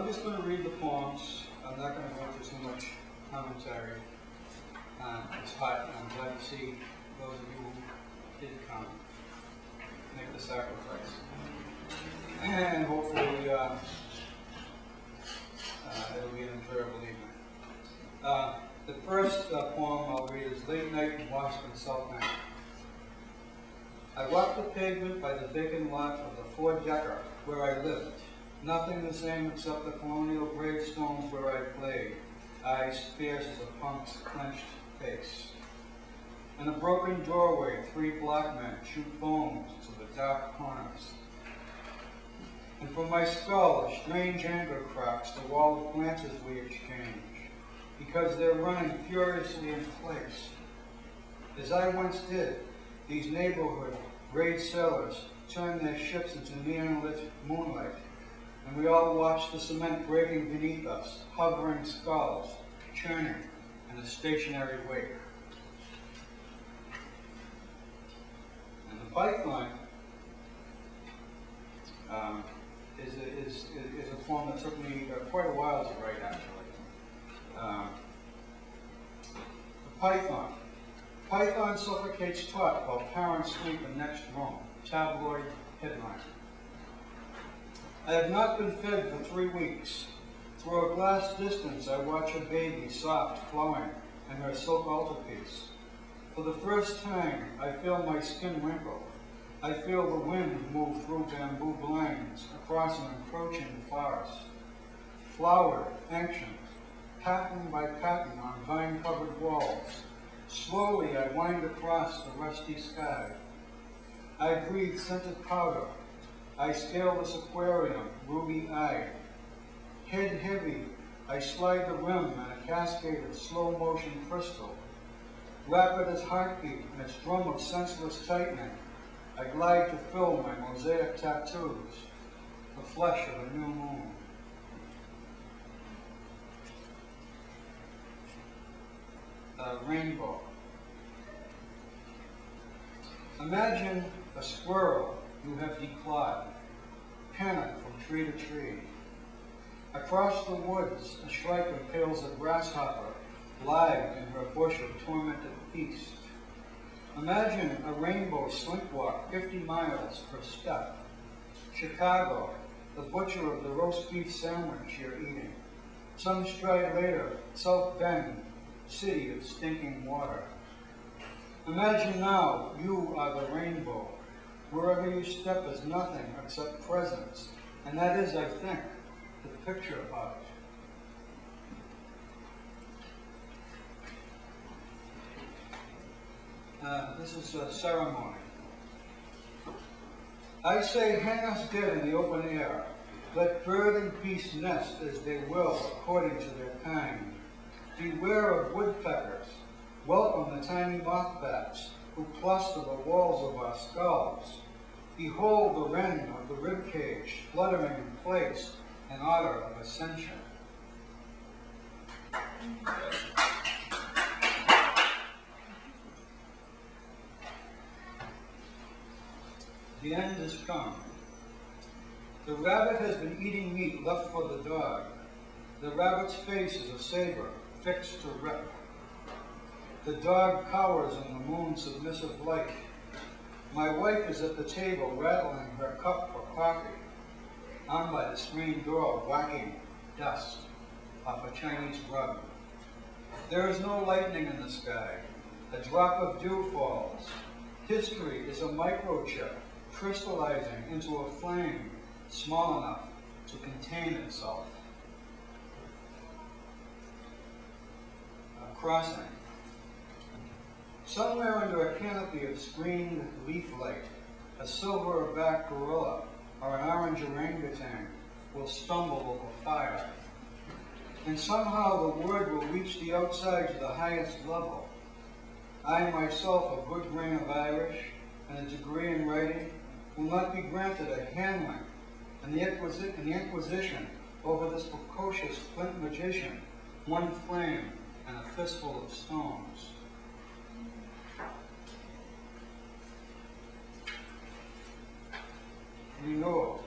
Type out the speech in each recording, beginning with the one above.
just going to read the poems. I'm not going to go into too much commentary. It's hot, and I'm glad to see those of you who did come, make the sacrifice. And hopefully it'll be an enjoyable evening. The first poem I'll read is Late Night in Washington, South Bank. I walked the pavement by the vacant lot of the four-decker where I lived. Nothing the same except the colonial gravestones where I played, eyes fierce as a punk's clenched face. In a broken doorway, 3 black men shoot bones to the dark corners. And from my skull, a strange anger cracks the wall of glances we exchange, because they're running furiously in place. As I once did, these neighborhood raid sailors turn their ships into neon-lit moonlight, and we all watch the cement breaking beneath us, hovering skulls, churning in a stationary wake. And the python is a poem that took me quite a while to write, actually. The python. Python suffocates talk while parents sleep in next room. Tabloid headline. I have not been fed for 3 weeks. Through a glass distance, I watch a baby, soft, flowing, in her silk altarpiece. For the first time, I feel my skin wrinkle. I feel the wind move through bamboo blinds across an encroaching forest. Flowered, ancient, pattern by pattern on vine-covered walls. Slowly, I wind across the rusty sky. I breathe scented powder. I scale this aquarium, ruby-eyed. Head heavy, I slide the rim in a cascade of slow-motion crystal. Rapid as heartbeat in its drum of senseless tightening, I glide to fill my mosaic tattoos, the flesh of a new moon. Rainbow. Imagine a squirrel you have declawed, panic from tree to tree. Across the woods, a shrike impales a grasshopper, live in her bush of tormented feast. Imagine a rainbow slinkwalk 50 miles per step. Chicago, the butcher of the roast beef sandwich you're eating. Some stride later, South Bend, city of stinking water. Imagine now you are the rainbow. Wherever you step is nothing except presence. And that is, I think, the picture of it. This is a ceremony. I say, hang us dead in the open air. Let bird and beast nest as they will, according to their kind. Beware of woodpeckers. Welcome the tiny mothbats who cluster the walls of our skulls. Behold the wren of the ribcage fluttering in place in honor of ascension. The end has come. The rabbit has been eating meat left for the dog. The rabbit's face is a saber, fixed to rip. The dog cowers in the moon's submissive light. My wife is at the table rattling her cup for coffee. I'm by the screen door whacking dust off a Chinese rug. There is no lightning in the sky. A drop of dew falls. History is a microchip crystallizing into a flame small enough to contain itself. Crossing. Somewhere under a canopy of screened leaf light, a silver-backed gorilla or an orange orangutan will stumble over fire. And somehow the word will reach the outside to the highest level. I myself, a good grain of Irish and a degree in writing, will not be granted a handling in the Inquisition over this precocious flint magician, one flame and a fistful of stones. Renewal.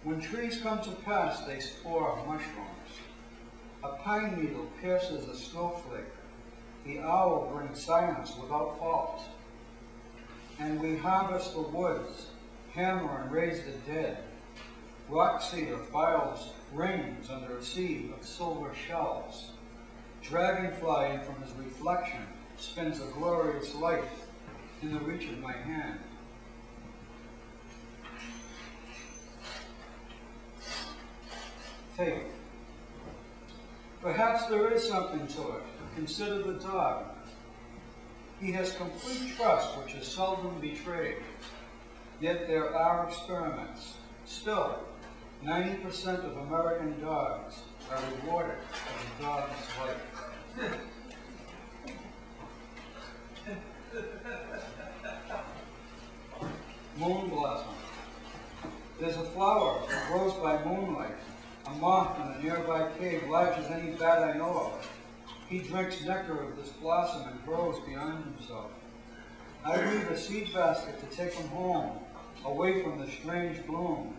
When trees come to pass, they spore mushrooms. A pine needle pierces a snowflake. The owl brings silence without fault. And we harvest the woods, hammer and raise the dead. Rock cedar files rings under a sea of silver shells. Dragonfly from his reflection spins a glorious light in the reach of my hand. Faith. Perhaps there is something to it. Consider the dog. He has complete trust, which is seldom betrayed. Yet there are experiments. Still, 90% of American dogs are rewarded for the dog's life. Moon blossom. There's a flower that grows by moonlight. A moth in a nearby cave, large as any bat I know of. He drinks nectar of this blossom and grows beyond himself. I weave a seed basket to take him home, away from the strange bloom.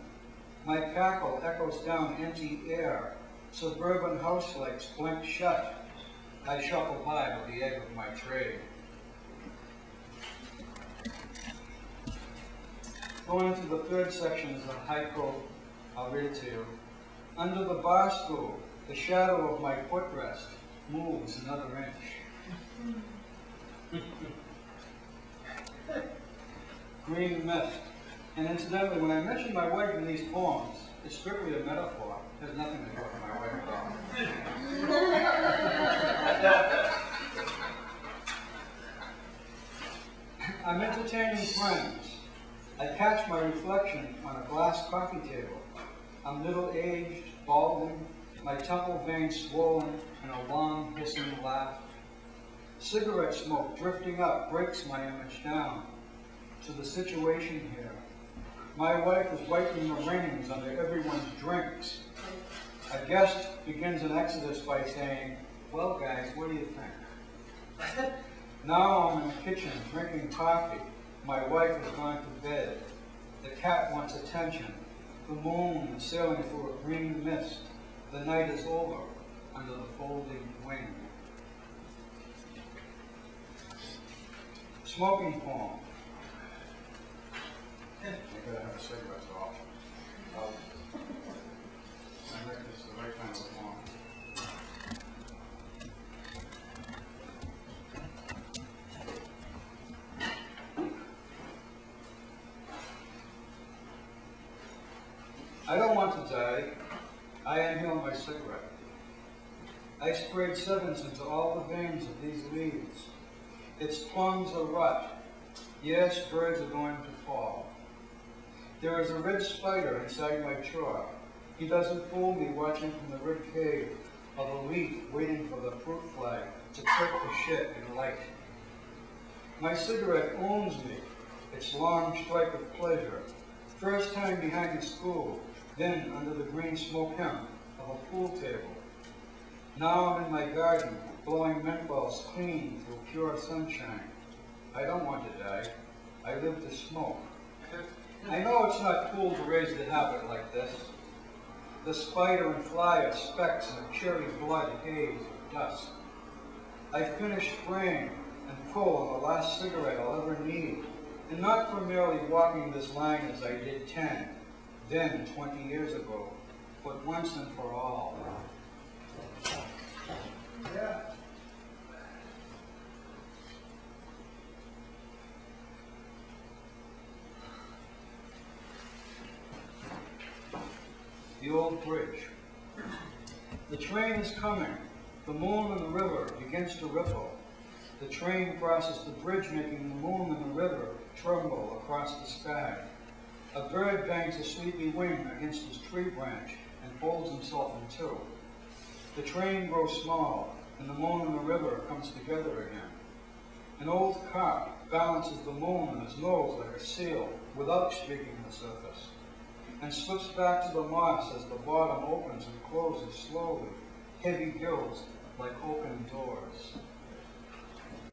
My cackle echoes down empty air. Suburban house lights blink shut. I shuffle by with the egg of my trade. Going into the third section is a haiku. I'll read it to you. Under the bar stool, the shadow of my footrest moves another inch. Green mist. And incidentally, when I mention my wife in these poems, it's strictly a metaphor. It has nothing to do with my wife at all. I'm entertaining friends. I catch my reflection on a glass coffee table. I'm middle-aged, balding, my temple veins swollen, and a long, hissing laugh. Cigarette smoke drifting up breaks my image down to the situation here. My wife is wiping the rings under everyone's drinks. A guest begins an exodus by saying, "Well, guys, what do you think?" Now I'm in the kitchen drinking coffee. My wife has gone to bed. The cat wants attention. The moon is sailing through a green mist. The night is over under the folding wing. Smoking poem. I gotta have a cigarette so often. I think it's the right kind of poem. I don't want to die. I inhale my cigarette. I sprayed sevens into all the veins of these leaves. Its plums are rot. Yes, birds are going to fall. There is a red spider inside my chaw. He doesn't fool me watching from the rib cave of a leaf waiting for the fruit fly to prick the shit in light. My cigarette owns me, its long strike of pleasure. First time behind the school, then under the green smoke hemp of a pool table. Now I'm in my garden, blowing menthols clean through pure sunshine. I don't want to die. I live to smoke. I know it's not cool to raise the habit like this. The spider and fly are specks in a cherry blood haze of dust. I finish spraying and pull on the last cigarette I'll ever need, and not for merely walking this line as I did 10, then 20 years ago, but once and for all. Yeah. The old bridge. The train is coming. The moon in the river begins to ripple. The train crosses the bridge, making the moon and the river tremble across the sky. A bird bangs a sleepy wing against his tree branch and folds himself in two. The train grows small, and the moon and the river comes together again. An old cop balances the moon on his nose like a seal without streaking the surface, and slips back to the moss as the bottom opens and closes slowly, heavy gills like open doors.